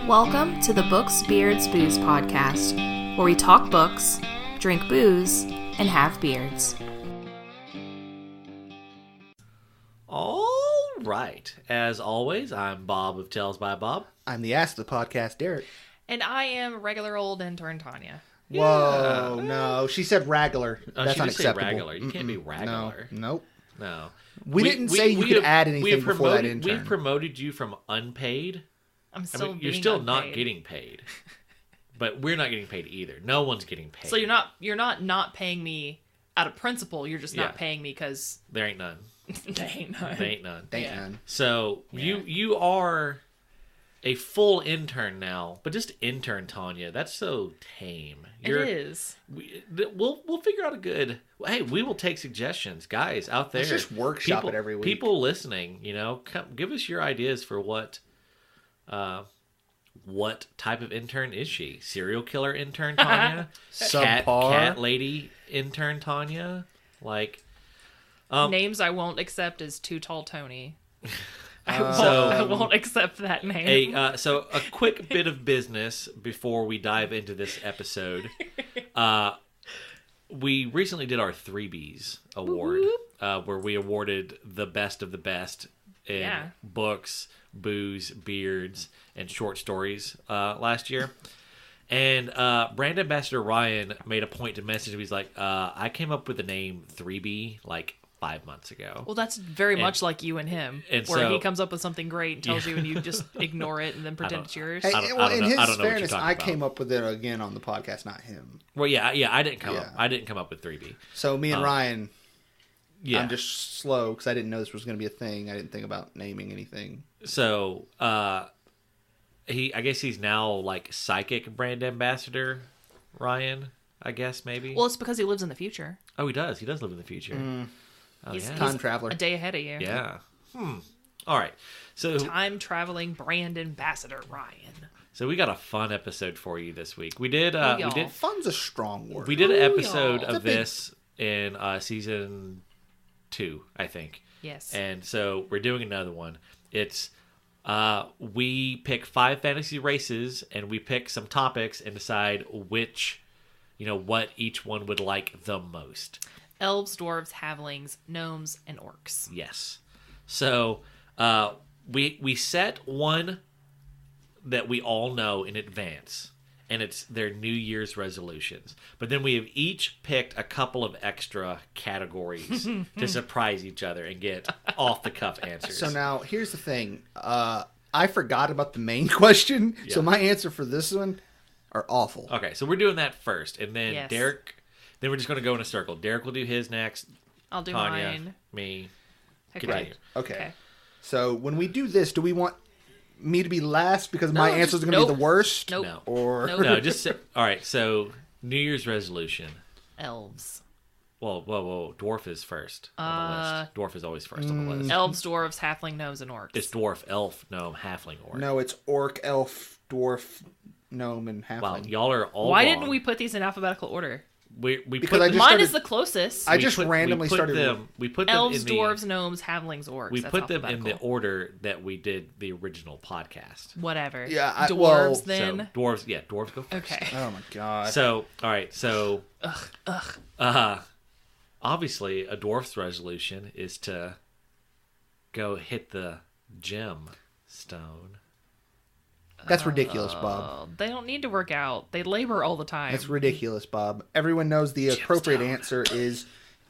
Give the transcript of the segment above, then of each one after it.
Welcome to the Books, Beards, Booze podcast, where we talk books, drink booze, and have beards. All right. As always, I'm Bob of Tales by Bob. I'm the ass of the podcast, Derek. And I am regular old intern Tanya. Whoa, no. She said regular. That's she unacceptable. Say regular. You can't be regular. No, nope. No. We didn't say you could add anything before that intern. We promoted you from unpaid. You're still unpaid. not getting paid. But we're not getting paid either. No one's getting paid. So you're not paying me out of principle. You're just not paying me because there ain't none. There ain't none. There ain't none. There ain't none. So you are a full intern now, but just intern Tanya. That's so tame. It is. We'll figure out a good. Hey, we will take suggestions, guys out there. Let's just workshop it every week. People listening, come come us your ideas for what type of intern is she? Serial killer intern Tanya? Cat lady intern Tanya? Like names I won't accept is Too Tall Tony. I won't accept that name. So a quick bit of business before we dive into this episode. We recently did our 3Bs award, where we awarded the best of the best in books, booze, beards, and short stories last year. And brand ambassador Ryan made a point to message me. He's like, I came up with the name 3B like 5 months ago. Well, that's very much like you and him, where he comes up with something great and tells you, and you just ignore it and then pretend it's yours. Hey, in his fairness, I came up with it again on the podcast, not him. Well, yeah, I didn't come up. I didn't come up with 3B. So me and Ryan, I'm just slow because I didn't know this was going to be a thing. I didn't think about naming anything. So I guess he's now like psychic brand ambassador Ryan. I guess maybe. Well, it's because he lives in the future. Oh, he does. He does live in the future. He's time traveler. A day ahead of you. Yeah. All right. So time traveling brand ambassador Ryan. So we got a fun episode for you this week. We did. Fun's a strong word. We did an episode of this in season 2, I think. Yes. And so we're doing another one. It's we pick 5 fantasy races and we pick some topics and decide which, what each one would like the most. Elves, dwarves, halflings, gnomes, and orcs. Yes. So we set one that we all know in advance, and it's their New Year's resolutions. But then we have each picked a couple of extra categories to surprise each other and get off-the-cuff answers. So now, here's the thing. I forgot about the main question, so my answer for this one are awful. Okay, so we're doing that first, and then Derek... Then we're just going to go in a circle. Derek will do his next. I'll do Tanya, mine. Me. Right. Okay. So when we do this, do we want me to be last because my answer is going to be the worst? Nope. No. Or no, just all right. So New Year's resolution. Elves. Whoa. Dwarf is first on the list. Dwarf is always first on the list. Elves, dwarves, halfling, gnomes, and orcs. It's dwarf, elf, gnome, halfling, orc. No, it's orc, elf, dwarf, gnome, and halfling. Wow, y'all are all Why wrong. didn't we put these in alphabetical order? Mine is the closest. I just randomly started. We put them elves, in dwarves, gnomes, halflings, orcs. We put them in the order that we did the original podcast. Whatever. Yeah, dwarves then. So dwarves go first. Okay. Oh my god. So all right. So obviously a dwarf's resolution is to go hit the gem stone. That's ridiculous, Bob. They don't need to work out. They labor all the time. That's ridiculous, Bob. Everyone knows the appropriate answer is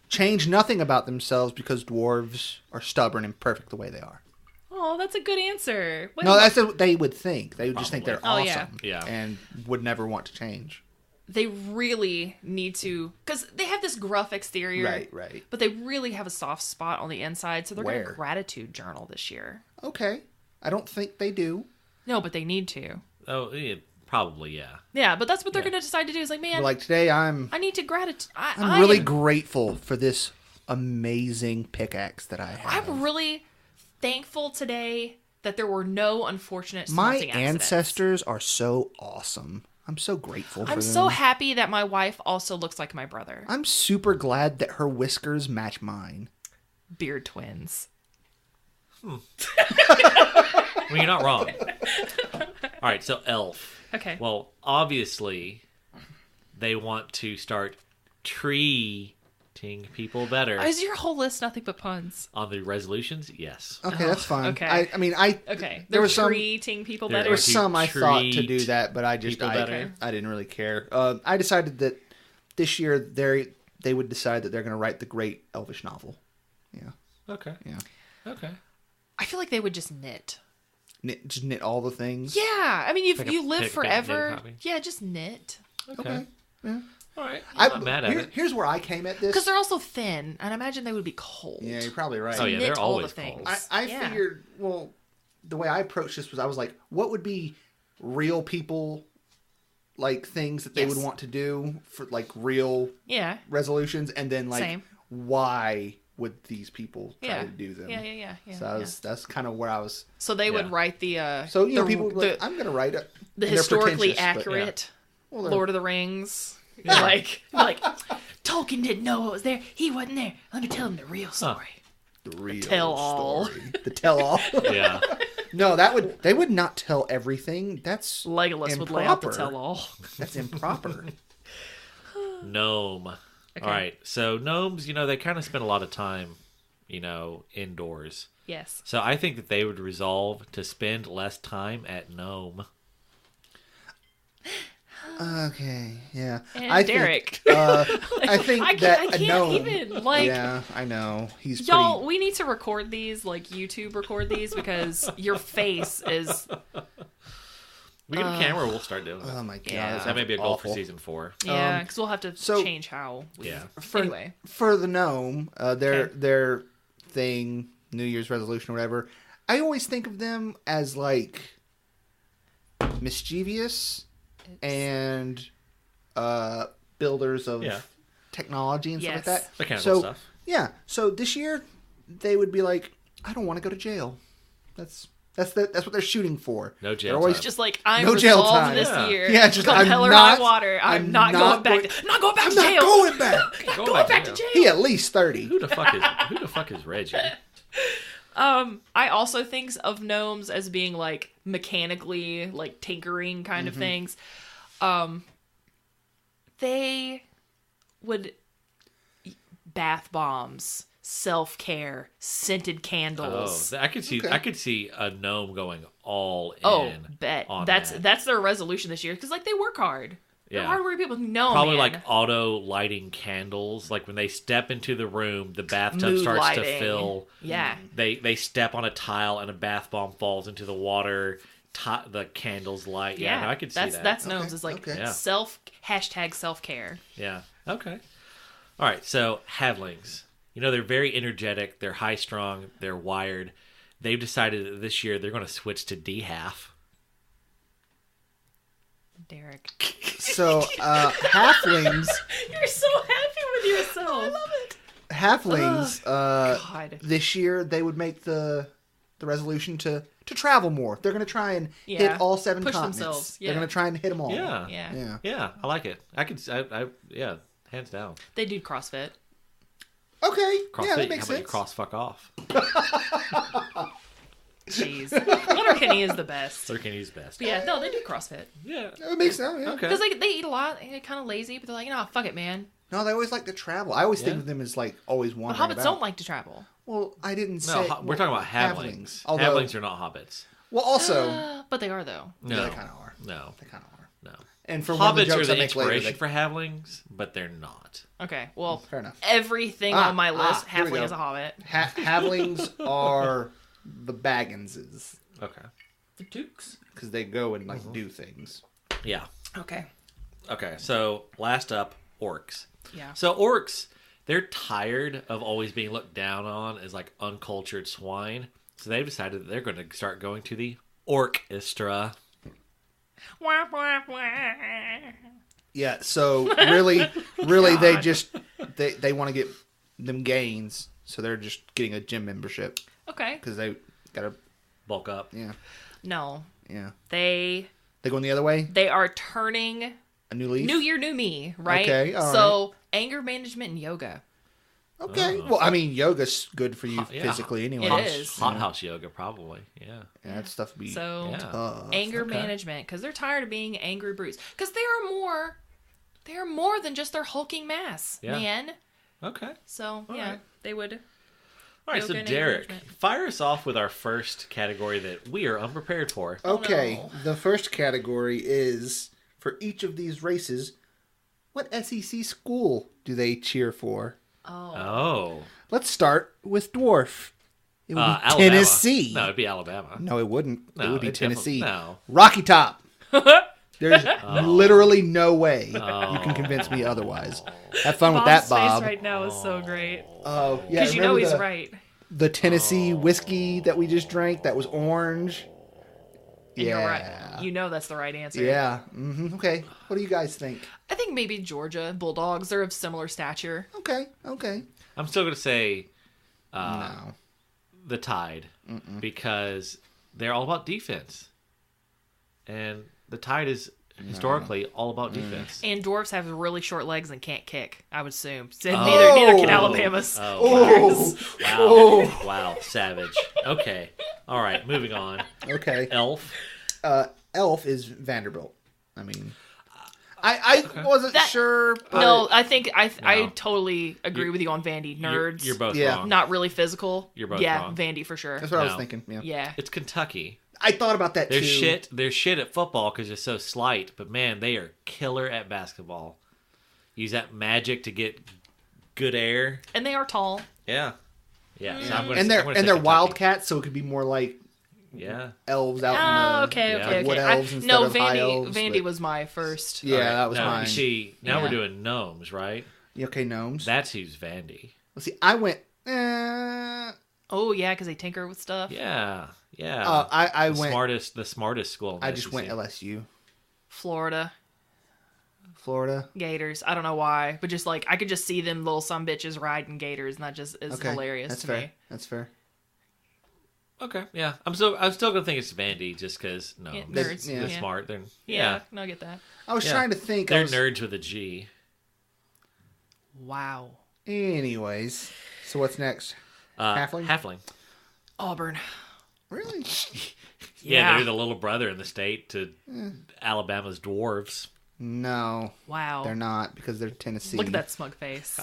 change nothing about themselves because dwarves are stubborn and perfect the way they are. Oh, that's a good answer. No, that's what they would think. They would just think they're awesome yeah. And would never want to change. They really need to, because they have this gruff exterior. Right. But they really have a soft spot on the inside, so they're going to Where? gratitude journal this year. Okay. I don't think they do. No, but they need to. Oh, yeah, probably, yeah. Yeah, but that's what they're going to decide to do. Is like, man, like today, I need to gratitude. I'm really grateful for this amazing pickaxe that I have. I'm really thankful today that there were no unfortunate My smelting accidents. ancestors are so awesome. I'm so grateful for them. I'm so happy that my wife also looks like my brother. I'm super glad that her whiskers match mine. Beard twins. Well, you're not wrong. All right, so elf. Okay. Well, obviously, they want to start treating people better. Is your whole list nothing but puns? On the resolutions, yes. Okay, that's fine. Okay. I mean, Okay. There was some. treating people There better. There was some I thought to do treat that, but I people better. I didn't really care. I decided that this year they would decide that they're going to write the great Elvish novel. Yeah. Okay. Yeah. Okay. I feel like they would just knit. Just knit all the things. Yeah. I mean, if Like a you live pick, forever, knit copy. yeah, just knit. Okay. Yeah. All right. I'm not mad at it. Here's where I came at this. Because they're also thin, and I imagine they would be cold. Yeah, you're probably right. Oh, yeah, knit they're all always the things. cold. I Yeah. figured, well, the way I approached this was I was like, what would be real people, like, things that they Yes. would want to do for, like, real Yeah. resolutions? And then, like, Same. why would these people try Yeah. to do them? Yeah. So that's kind of where I was. So they would Yeah. write the So, you know, the, people would be like, the, I'm going to write it. the And they're historically pretentious, but- accurate Well, they're- Lord of the Rings. Like Tolkien didn't know what was there. He wasn't there. Let me tell him the real story. The real tell-all. story. The tell-all. Yeah. No, they would not tell everything. That's Legolas improper. would lay out the tell-all. That's improper. Gnome. Okay. All right. So gnomes, they kind of spend a lot of time, indoors. Yes. So I think that they would resolve to spend less time at gnome. Okay, yeah. And Derek. I think I that can't a gnome. even, like... Yeah, I know. He's Y'all, pretty. we need to record these, like YouTube record these, because your face is... We get a camera, we'll start doing it. Oh my god, Yeah. That may be a goal awful. for season 4. Yeah, because we'll have to so- change how we... Yeah. Anyway. For the gnome, Okay. their thing, New Year's resolution or whatever. I always think of them as like mischievous and builders of Yeah. technology and Yes. stuff like that. Mechanical stuff. Yeah. So this year they would be like, I don't want to go to jail. That's what they're shooting for. No jail They're always time. Just like, I'm No jail resolved time. this Yeah. year. Yeah, just, come I'm hell or not- high water. I'm not going back to I'm jail. not going back. Go Going back to to jail. He at least 30. Who the fuck is Reggie? I also think of gnomes as being like mechanically, like tinkering kind of things. They would bath bombs, self-care, scented candles. Oh, I could see. Okay. I could see a gnome going all in. Oh, bet on that's that. their resolution this year because like they work hard. They're Yeah. hardworking people. No, Probably man. like auto lighting candles. Like when they step into the room, the bathtub Mood starts to lighting. fill. Yeah. They step on a tile and a bath bomb falls into the water. The candles light. Yeah, no, I could see that. That's gnomes. Okay, It's like okay. Yeah. self-care. Yeah. Okay. All right. So halflings. They're very energetic. They're high strung. They're wired. They've decided that this year they're going to switch to D-half. Derek, So halflings, you're so happy with yourself. I love it. halflings. God. This year they would make the resolution to travel more. They're going to try and Yeah. hit all 7 Push continents. themselves, yeah. They're going to try and hit them all. Yeah. Yeah. Yeah. Yeah. I like it. Yeah. Hands down. They do CrossFit. Okay. CrossFit. Yeah, that makes How about you sense. cross fuck off? Jeez, Letterkenny is the best. Letterkenny's best. But yeah, no, they do CrossFit Yeah. That makes sense. Yeah. Okay. because like they eat a lot. And they're kind of lazy, but they're like, fuck it, man. No, they always like to travel. I always think Yeah. of them as like always But wandering hobbits about. don't like to travel. Well, I didn't No, say. we're talking about halflings. Although, Halflings are not hobbits. well, also, But they are though. yeah, No. they kind of are. No. They kind of are. No. And for one of the Hobbits are jokes I the make later, inspiration they, for halflings, but they're not. Okay, well, fair enough. everything on my list, here we halfling go. is a hobbit. Halflings are the Bagginses Okay. The Dukes. because they go and like do things. Yeah. Okay. Okay. So last up, orcs. Yeah. So orcs, they're tired of always being looked down on as like uncultured swine. So they've decided that they're going to start going to the orchestra. Wah, wah, wah. Yeah. So really, they just they want to get them gains, so they're just getting a gym membership Okay. because they gotta. Bulk up. Yeah. No, Yeah. they They going the other way. are turning A new leaf. new year, new me, right? Okay, all so anger management and yoga. Okay. Well, I mean, yoga's good for you Yeah. physically anyway. It is. Hot house yoga, probably. Yeah. Yeah, that stuff would be So tough. anger management, because they're tired of being angry brutes. Because they are more than just their hulking mass, man. Okay. So All yeah, right. they would. All right, so Yoga and Derek, engagement. fire us off with our first category that we are unprepared for. Okay, no. the first category is, for each of these races, what SEC school do they cheer for? Oh. Let's start with Dwarf. It would be Alabama. Tennessee. No, it'd be Alabama. No, it wouldn't. It No, would be it definitely- Tennessee. no. Rocky Top. There's literally no way you can convince me otherwise. Have fun with that, Bob's Bob. face right now is so great. Oh, yeah. Because you know remember he's right. The Tennessee whiskey that we just drank that was orange. And Yeah. you're right. You know that's the right answer. Yeah. Okay. What do you guys think? I think maybe Georgia Bulldogs. They're of similar stature. Okay. I'm still going to say No. the Tide because they're all about defense. And the Tide is historically all about defense. And dwarfs have really short legs and can't kick, I would assume. So Oh. neither can Alabama's. Oh, wow. Wow, savage. Okay. All right, moving on. Okay. Elf. Elf is Vanderbilt. I mean, I wasn't sure. But No, I think I No. totally agree with you on Vandy. Nerds. You're both Yeah. wrong. Not really physical. You're both yeah, wrong. Vandy for sure. That's what I was No. thinking. Yeah. Yeah. It's Kentucky. I thought about that They're too. shit. They're shit at football because they're so slight. But man, they are killer at basketball. Use that magic to get good air. And they are tall. Yeah. Yeah. So I'm gonna, And I'm gonna they're say Kentucky. wildcats, so it could be more like Yeah. elves out Oh, in the okay, yeah. okay. wood I- elves instead no, of high elves. Vandy but- was my first. Yeah, All right, that was now, mine. You see, now Yeah. we're doing gnomes, right? Okay, gnomes. That's who's Vandy. Let's see. I went. Oh, yeah, because they tinker with stuff. Yeah. Yeah. I the went. smartest school. In the I just SEC. went LSU, Florida. Florida. Gators. I don't know why, but just like I could just see them little some bitches riding gators, and that just is Okay, hilarious that's to fair. me. That's fair. Okay. Yeah. I'm still gonna think it's Vandy just because no, Yeah, they're, nerds. they're Yeah. smart. They're Yeah, no, I get that. I was Yeah. trying to think. They're nerds with a G. Wow. Anyways, so what's next? Halfling? Halfling. Auburn. Really? Yeah, they're the little brother in the state to Alabama's dwarves. No, Wow. they're not because they're Tennessee. Look at that smug face.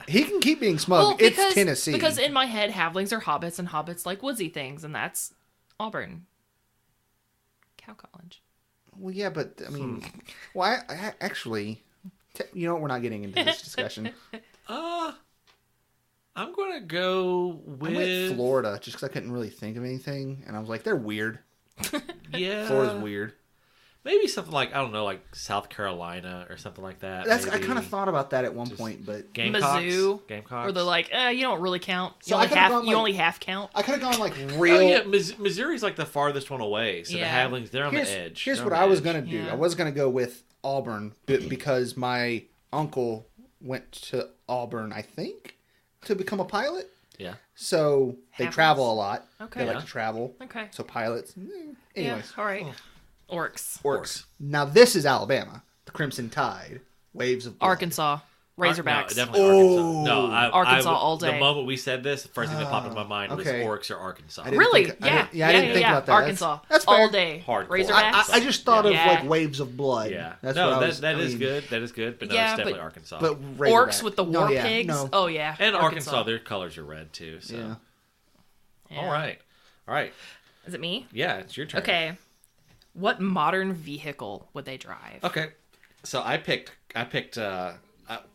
He can keep being smug. It's Tennessee. Because in my head, halflings are hobbits, and hobbits like woodsy things, and that's Auburn. Cow College. Well, yeah, but I mean, well, I actually, you know what? We're not getting into this discussion. I'm gonna go I with went Florida just because I couldn't really think of anything, and I was like, they're weird. Yeah, Florida's weird. Maybe something like I don't know, like South Carolina or something like that. That's I maybe. kind of thought about that at one point, but Gamecocks. Mizzou. Gamecocks. Or they're like, you don't really count. You, So I only, could've half, gone, you like- only half count. I could have gone like real. Oh yeah, Missouri's like the farthest one away. So Yeah. the Havlings, they're on the edge. Here's They're what on I the was edge. gonna do. Yeah. I was gonna go with Auburn because my uncle went to Auburn, I think, to become a pilot. Yeah. So they Happens. travel a lot. Okay. They Yeah. like to travel. Okay. So pilots. Anyways, Yeah, all right. Orcs. Orcs. Now this is Alabama. The Crimson Tide. Waves of blood. Arkansas. Razorbacks. No, definitely Oh. Arkansas. No, Arkansas all day. The moment we said this, the first thing that popped in my mind okay. was Orcs or Arkansas. I didn't Really? think- I Yeah. didn't- I didn't think about that. Arkansas. That's fair. all day. Hardcore. Razorbacks. I just thought Yeah. of like waves of blood. Yeah. That's no, what I was. that I is mean, good. That is good. But no, Yeah, it's definitely but- Arkansas. But Orcs Razorback. with the No, war yeah, pigs. no. Oh yeah. and Arkansas, their colors are red too. So. Yeah. Yeah. All right. Is it me? Yeah, it's your turn. Okay. What modern vehicle would they drive? Okay. So I picked a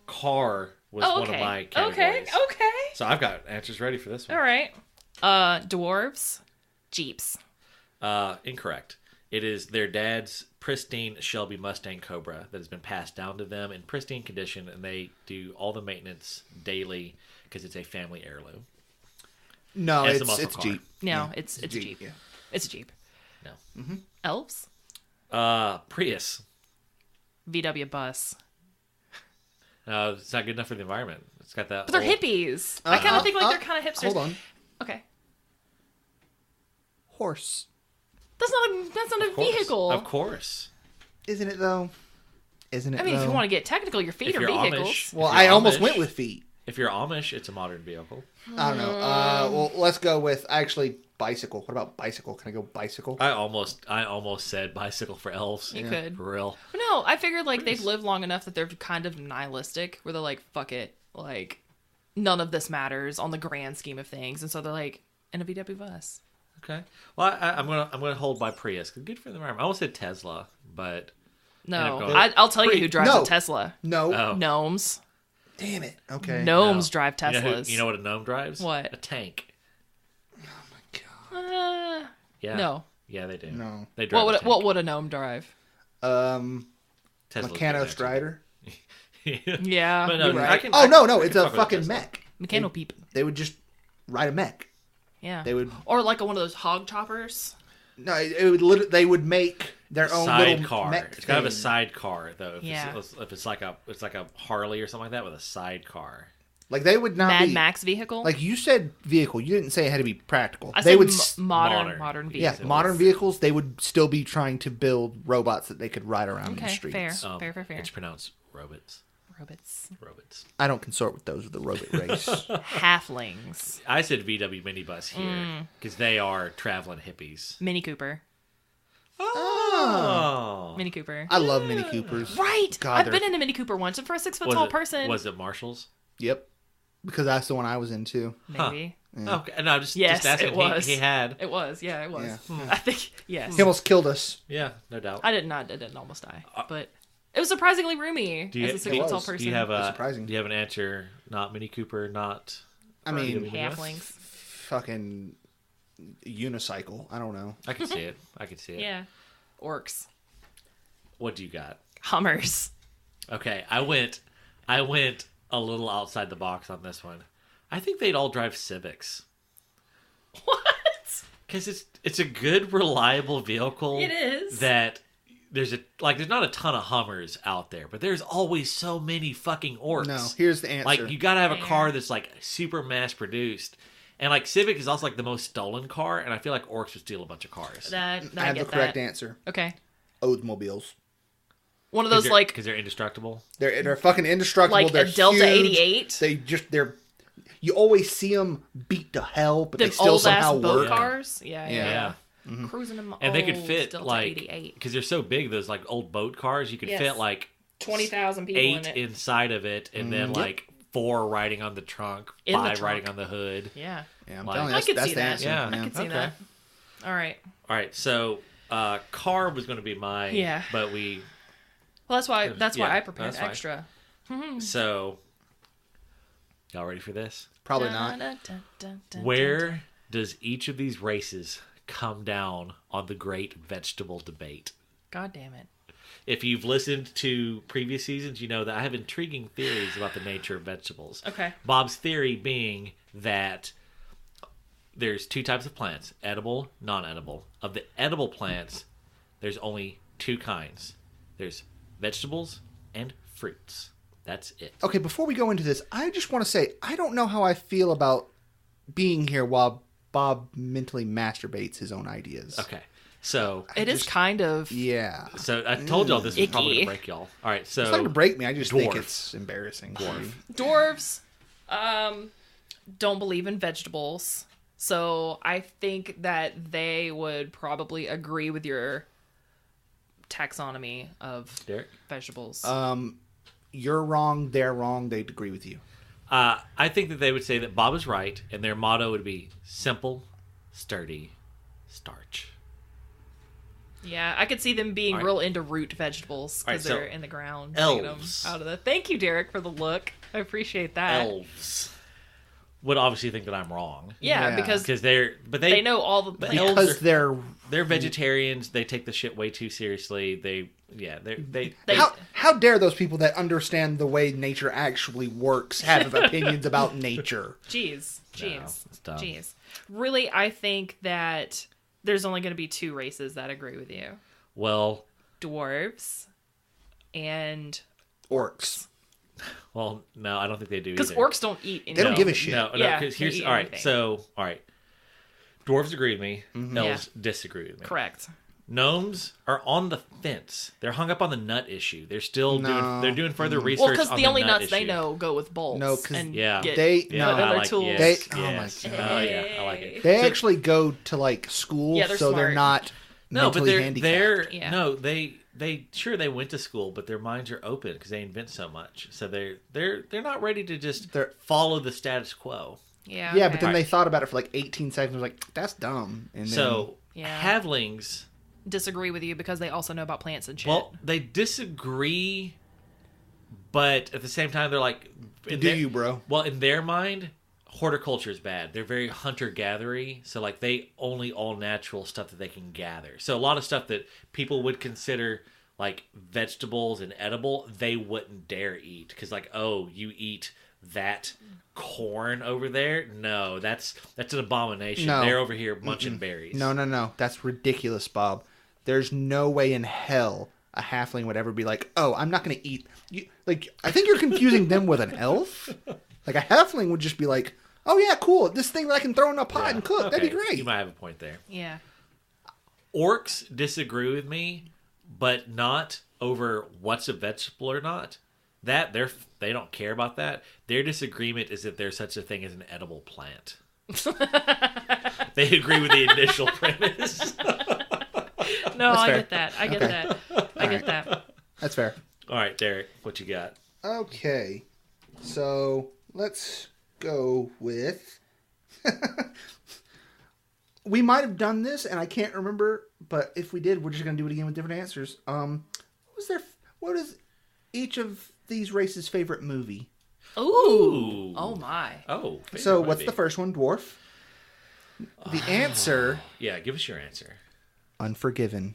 car was Oh, one okay. of my categories. Okay. So I've got answers ready for this one. All right. Dwarves. Jeeps. Incorrect. It is their dad's pristine Shelby Mustang Cobra that has been passed down to them in pristine condition, and they do all the maintenance daily because it's a family heirloom. No, It's a it's muscle it's car. Jeep. No, Yeah, it's a Jeep. Yeah. It's a Jeep. No. Elves. Prius. VW bus. It's not good enough for the environment. It's got that. But they're old- hippies. I kind of think like they're kind of hipsters. Hold on. Okay. Horse. That's not a Of course. vehicle. Of course. Isn't it though? Isn't it? I mean, if you though? want to get technical, your feet If are you're vehicles. Amish, Well, if I you're almost Amish- went with feet. If you're Amish, it's a modern vehicle. I don't know. Well, let's go with actually bicycle. What about bicycle? Can I go bicycle? I almost said bicycle for elves. You could. For real. No, I figured like they've lived long enough that they're kind of nihilistic, where they're like, fuck it, like none of this matters on the grand scheme of things, and so they're like, in a VW bus. Okay. Well, I'm gonna hold by Prius. Good for the environment. I almost said Tesla, but no, I'll tell you who drives a Tesla. No. Oh. Gnomes. Damn it. Okay. Gnomes drive Teslas. You know what a gnome drives? What? A tank. Oh my god. Yeah. No. Yeah, they do. No. They drive. What would a gnome drive? Tesla's Meccano Strider. Yeah. But no, you're right. No, it's a fucking mech. Mechano peep. They would just ride a mech. Yeah. They would, or like one of those hog choppers. no, it would. They would make their own little sidecar. mech It's kind of a thing. sidecar though. Yeah. If it's like a Harley or something like that with a sidecar. Like they would not Mad be Max vehicle. like you said vehicle. You didn't say it had to be practical. I They said would modern yeah, vehicles. modern vehicles. They would still be trying to build robots that they could ride around in the Okay, streets. fair. Fair. It's pronounced robots. Robots. I don't consort with those of the robot race. Halflings. I said VW minibus here because they are traveling hippies. Mini Cooper. Oh. Mini Cooper. I love Mini Coopers. Right. God, I've they're- been in a Mini Cooper once, and for a 6-foot-tall person, Was it Marshalls? Yep, because that's the one I was into. maybe. Okay, no, just Yes, asking. it was. He had. It was. Yeah, it was. Yeah. I think yes. He almost killed us. Yeah, no doubt. I didn't almost die, but it was surprisingly roomy Do you- as a do you- 6-foot-tall was. person. Do you have That's a? surprising. Do you have an answer? Not Mini Cooper. Not. I mean, halflings? fucking unicycle. I don't know. I can see it. I can see it. Yeah, orcs, What do you got? Hummers. Okay, I went a little outside the box on this one. I think they'd all drive Civics What? because it's a good, reliable vehicle. It is. That there's not a ton of Hummers out there, but there's always so many fucking orcs. No, here's the answer. Like you gotta have a Fair. car that's like super mass produced, and like Civic is also like the most stolen car, and I feel like orcs would steal a bunch of cars. I I have get the correct that. answer. Okay, Oldsmobiles. one of those like because they're indestructible. They're fucking indestructible. like they're a Delta huge. 88. They're. You always see them beat to hell, but Them they still old somehow ass boat work. cars. Yeah. Yeah. Cruising them. And they could old fit Delta like 88. because they're so big. Those like old boat cars, you could Yes. fit like 20,000 people 8 in it. inside of it, and then like 4 riding on the trunk, In the 5 trunk. riding on the hood. Yeah, Yeah, I'm Like- telling you, I could that's see the that. answer. Yeah. I could see Okay. that. All right. All right, so car was going to be mine. Yeah. but we Well, that's why Yeah, I prepared that's fine. extra. so y'all ready for this? Probably not. Where does each of these races come down on the great vegetable debate? God damn it. If you've listened to previous seasons, you know that I have intriguing theories about the nature of vegetables. Okay. Bob's theory being that there's 2 types of plants, edible, non-edible. Of the edible plants, there's only 2 kinds. There's vegetables and fruits. That's it. Okay, before we go into this, I just want to say I don't know how I feel about being here while Bob mentally masturbates his own ideas. Okay. So It is kind of. Yeah. So I told y'all this was probably Icky. going to break y'all. All right, so It's not to break me. I just think Dwarf. it's embarrassing. Dwarves don't believe in vegetables. So I think that they would probably agree with your taxonomy of Derek? vegetables. You're wrong. They're wrong. They'd agree with you. I think that they would say that Bob is right, and their motto would be simple, sturdy, starch. Yeah, I could see them being All right. real into root vegetables All right, because so they're in the ground. Taking them elves. out of the. Thank you, Derek, for the look. I appreciate that. Elves would obviously think that I'm wrong Yeah, Yeah. because because they they know all the. But elves Because they're they're vegetarians. They take the shit way too seriously. They They- how dare those people that understand the way nature actually works have opinions about nature? Jeez. it's dumb. Jeez. Really, I think that there's only going to be 2 races that agree with you: well, dwarves and Orcs. well, no, I don't think they do because either. orcs don't eat. They don't anything. give a shit. No, Yeah, because they here's eat all right. anything. So all right, dwarves agree with me. Mm-hmm. Elves disagree with me. Correct. Gnomes are on the fence. They're hung up on the nut issue. They're still doing further research. Well, because on the only nut nuts they issue. know go with bolts. No, 'cause and Yeah. get They- put no, in I their like tools. yes, They- oh my yes. God. Oh yeah, I like it. They actually go to like school, Yeah, they're so they're smart. not No, but mentally they're handicapped. Yeah. no, they they went to school, but their minds are open because they invent so much. So they're not ready to just follow the status quo. Yeah. Yeah, okay. but then they thought about it for like 18 seconds. Was like, that's dumb. And then, So Yeah. halflings, disagree with you because they also know about plants and shit. well, they disagree, but at the same time, they're like, bro? Well, in their mind, horticulture is bad. They're very hunter-gathery, so like they only all natural stuff that they can gather. So a lot of stuff that people would consider like vegetables and edible, they wouldn't dare eat because like, oh, you eat that corn over there? No, that's an abomination. No. They're over here munching berries. No. That's ridiculous, Bob. There's no way in hell a halfling would ever be like, oh, I'm not going to eat. You, like, I think you're confusing them with an elf. Like, a halfling would just be like, oh, yeah, cool. This thing that I can throw in a pot Yeah, and cook. okay. That'd be great. You might have a point there. Yeah. Orcs disagree with me, but not over what's a vegetable or not. That they don't care about that. Their disagreement is that there's such a thing as an edible plant. They agree with the initial premise. No, I fair. get that. I get Okay. that. I get that. That's fair. All right, Derek, what you got? Okay. So, let's go with... We might have done this, and I can't remember, but if we did, we're just going to do it again with different answers. What is each of these races' favorite movie? Ooh. Oh my. Oh. So, favorite what's movie. the first one? Dwarf. The answer, Yeah, give us your answer. Unforgiven.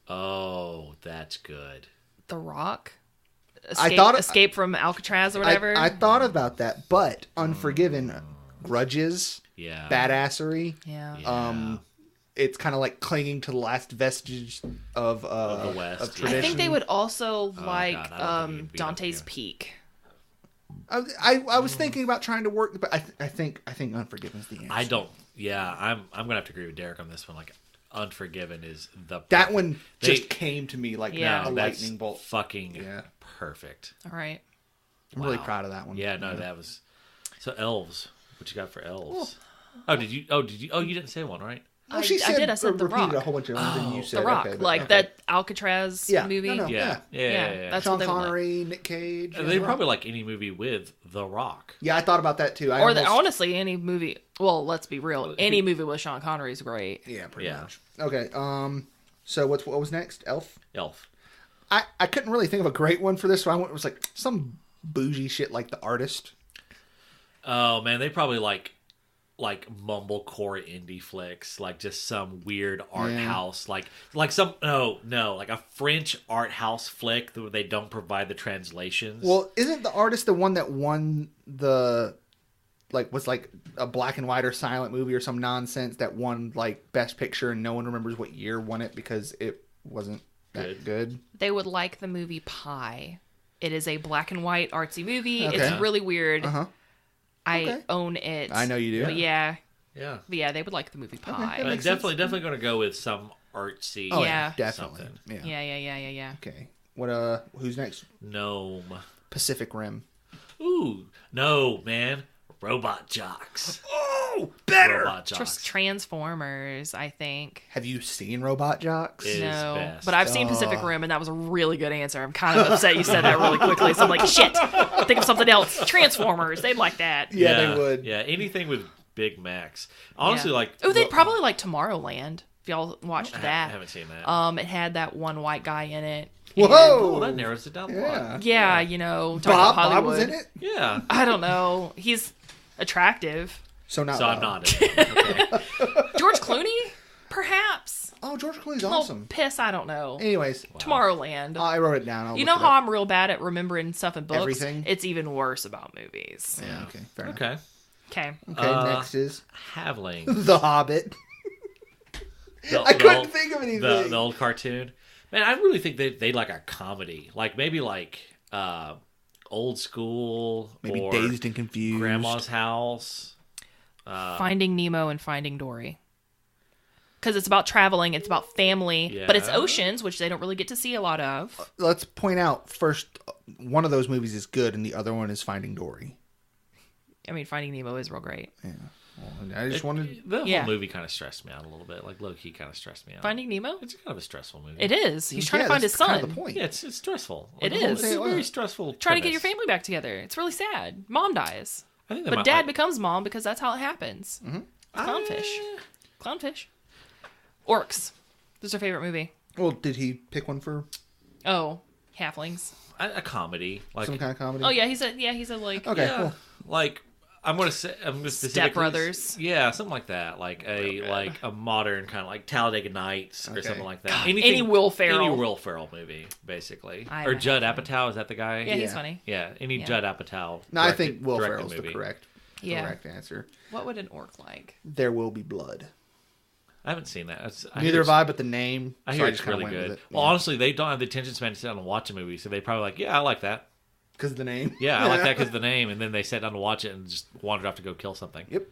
Oh, that's good. The Rock. thought- Escape from Alcatraz or whatever. I thought about that, but Unforgiven, grudges, Yeah. badassery. yeah. Yeah. It's kind of like clinging to the last vestige of the West, of yeah. tradition. I think they would also like God, I don't think it'd be Dante's up Peak. I was thinking about trying to work, but I think Unforgiven's the answer. I don't. Yeah, I'm gonna have to agree with Derek on this one. Like, Unforgiven is the That one They- just came to me like Yeah. a that's lightning bolt. fucking Yeah. perfect. All right. I'm really Wow. proud of that one. Yeah, no, that was so elves. What you got for elves? Oh, did you? Oh, you didn't say one, right? Well, I she said, did. I said The repeated Rock. a whole bunch of them. Then you said The Rock. okay, but- like okay. that Alcatraz Yeah. movie. No, no. Yeah, yeah. That's Sean what they would like. Connery, Nick Cage. They probably like any movie with The Rock. Yeah, I thought about that too. Honestly, any movie. Well, let's be real. Any movie with Sean Connery is great. Yeah, pretty Yeah. much. Okay. So what was next? Elf. Elf. I couldn't really think of a great one for this, so I went. It was like some bougie shit like The Artist. Oh man, they probably like mumblecore indie flicks, like just some weird art house, like some like a French art house flick that they don't provide the translations. Well, isn't The Artist the one that won the was like a black and white or silent movie or some nonsense that won like Best Picture and no one remembers what year won it because it wasn't that good? They would like the movie Pie. It is a black and white artsy movie. Okay. It's really weird. Uh-huh. I Okay. own it. I know you do. But yeah, yeah, they would like the movie Pie. that but makes definitely going to go with some artsy. Oh Yeah. definitely. Something. Yeah. Yeah. Okay. What? Who's next? Gnome. Pacific Rim. Ooh, no, man. Robot Jocks. Oh, better. Robot Just Jocks. Transformers, I think. Have you seen Robot Jocks? It is No, best. but I've seen Pacific Rim, and that was a really good answer. I'm kind of upset you said that really quickly, so I'm like, shit, think of something else. Transformers, they'd like that. Yeah, they would. Yeah, anything with Big Macs. Honestly, Yeah. like Oh, they'd probably like Tomorrowland, if y'all watched I that. haven't seen that. It had that one white guy in it. Whoa. Oh, that narrows it down a Yeah. lot. Yeah, you know, talking about Bob Hollywood. was in it, Yeah. I don't know. He's attractive. so not. So I'm Bob. not in it. Okay. George Clooney, perhaps. Oh, George Clooney's Little awesome. piss. I don't know. Anyways, Tomorrowland. I wrote it down. I'll You look know it how up. I'm real bad at remembering stuff in books? Everything? It's even worse about movies. Yeah. Okay. Fair enough. Okay. Okay. Okay. Next is Havling. The Hobbit. The- I the couldn't old- think of anything. The old cartoon. Man, I really think they'd like a comedy. Like maybe like Old School. Maybe or Dazed and Confused. Grandma's House. Finding Nemo and Finding Dory. because it's about traveling, it's about family, but it's Yeah. oceans, which they don't really get to see a lot of. Let's point out first, one of those movies is good, and the other one is Finding Dory. I mean, Finding Nemo is real great. Yeah. Well, I just wanted. The whole Yeah. movie kind of stressed me out a little bit. Like, low-key kind of stressed me out. Finding Nemo? It's kind of a stressful movie. It is. He's trying Yeah, to find his that's kind son. of the point. Yeah, it's stressful. It The whole- is. It's a very stressful Trying to get your premise. family back together. It's really sad. Mom dies. I think they But might dad like- becomes mom because that's how it happens. Mm-hmm. Clownfish. Clownfish. Orcs. This is our favorite movie. Well, did he pick one for Oh, halflings. a comedy. Like, some kind of comedy? Oh yeah, he said like Okay, yeah, cool. like I'm gonna specifically Step Brothers. Yeah, something like that. Like a modern kind of like Talladega Nights or Okay. something like that. any Will Ferrell. Any Will Ferrell movie, basically. I Or haven't Judd had Apatow, is that the guy? Yeah, he's Yeah. funny. Yeah, any Yeah. Judd Apatow. No, I think Will directed Ferrell's the movie. correct answer. What would an orc like? There Will Be Blood. I haven't seen that. Neither have I, but the name. I so hear just it's kinda really went with good. it. Well, honestly, they don't have the attention span to sit down and watch a movie, so they probably like, yeah, I like that. because of the name. Yeah, I like that because of the name, and then they sat down to watch it and just wandered off to go kill something. Yep.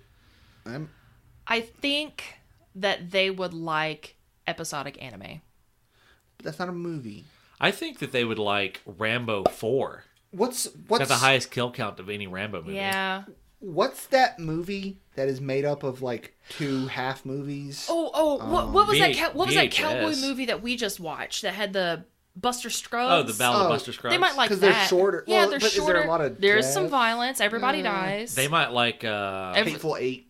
I think that they would like episodic anime. But that's not a movie. I think that they would like Rambo 4. What's Got the highest kill count of any Rambo movie. Yeah. What's that movie that is made up of like 2 half movies? What was that? What was that VHS. cowboy movie that we just watched that had the Buster Scruggs? Oh, the Battle of Oh, Buster Scruggs. They might like 'Cause that. they're shorter. Yeah, Well, they're but is there shorter. a lot of There's death? some violence. Everybody dies. They might like. Hateful Eight.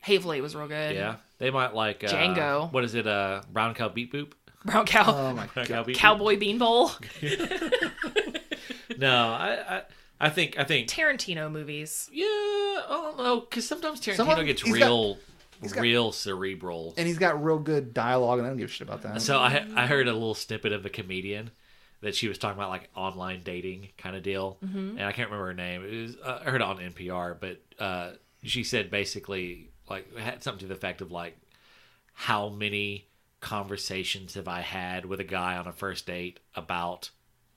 Hateful Eight was real good. Yeah, they might like. Django. What is it? Brown Cow Beat Boop. Brown Cow. Oh my Brown god. Cow Beat Cowboy Bean Bowl. Boop. No, I think. Tarantino movies. Yeah, I don't know, because sometimes Tarantino Some of them- gets he's got- real cerebral. And he's got real good dialogue, and I don't give a shit about that. So I heard a little snippet of the comedian that she was talking about, like online dating kind of deal, and I can't remember her name. It was I heard it on NPR, but she said basically like it had something to the effect of like, how many conversations have I had with a guy on a first date about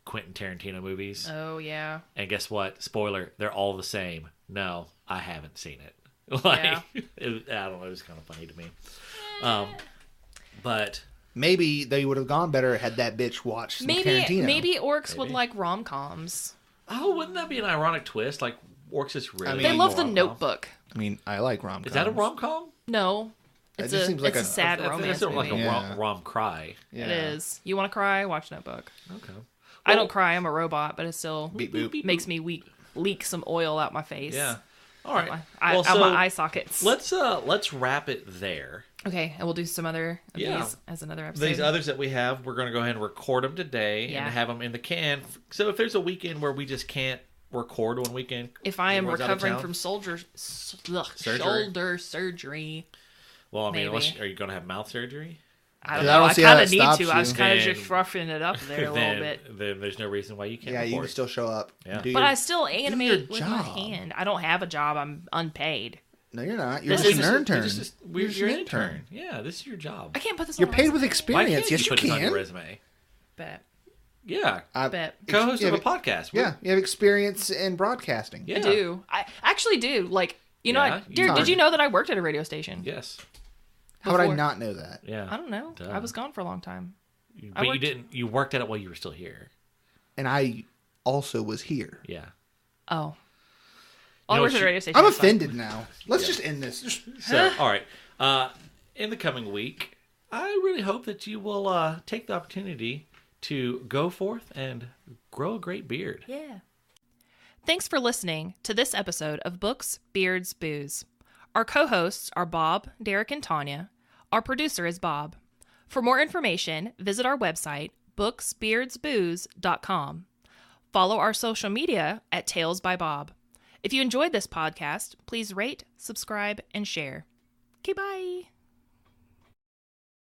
Quentin Tarantino movies? Oh yeah. And guess what? Spoiler: they're all the same. No, I haven't seen it. Like, Yeah. I don't know. It was kind of funny to me. But Maybe they would have gone better had that bitch watched some Tarantino. Maybe orcs would Maybe. like rom-coms. oh, wouldn't that be an ironic twist? Like orcs is really. I mean, They love more the rom-com. Notebook. I mean, I like rom-coms. Is that a rom com? No. That It's just a seems like it's a a- sad That's romance sort of like movie. a Yeah. rom cry. Yeah. It is. You want to cry? Watch Notebook. Okay. I don't cry. I'm a robot, but it still Beep boop. makes me leak some oil out my face. Yeah. All right. Out my eye sockets. Let's wrap it there. Okay, and we'll do some other of Yeah. these as another episode. These others that we have, we're going to go ahead and record them today Yeah. and have them in the can. So if there's a weekend where we just can't record one weekend, if I am everyone's out of recovering town, from shoulder surgery, well, I mean, maybe. unless, are you going to have mouth surgery? I don't Yeah, I know. don't I see how kind of that need stops to. I was you. kind of Then- just roughing it up there a little then, bit. Then there's no reason why you can't Yeah, you record. can still show up. Yeah. Do But your- I still animate with my job. hand. I don't have a job. I'm unpaid. No, you're not. You're This just is an just- intern. You're just an an intern. intern. Yeah, this is your job. I can't put this You're on my paid with resume. Why experience. can't Yes, you put this on your can. resume? Bet. Yeah. I Bet. Co-host you of a have- podcast. Yeah, you have experience in broadcasting. Yeah. I do. I actually do. Like, you know, Yeah, you did are. you know that I worked at a radio station? Yes. How would I Before. not know that? Yeah. I don't know. Duh. I was gone for a long time. But you worked- didn't. You worked at it while you were still here. And I also was here. Yeah. Oh. You I know, worked at a she- radio station. I'm that's fine. offended now. Let's Yeah. just end this. So, all right. In the coming week, I really hope that you will take the opportunity to go forth and grow a great beard. Yeah. Thanks for listening to this episode of Books, Beards, Booze. Our co-hosts are Bob, Derek, and Tanya. Our producer is Bob. For more information, visit our website, booksbeardsbooze.com. Follow our social media at Tales by Bob. If you enjoyed this podcast, please rate, subscribe, and share. Okay, bye.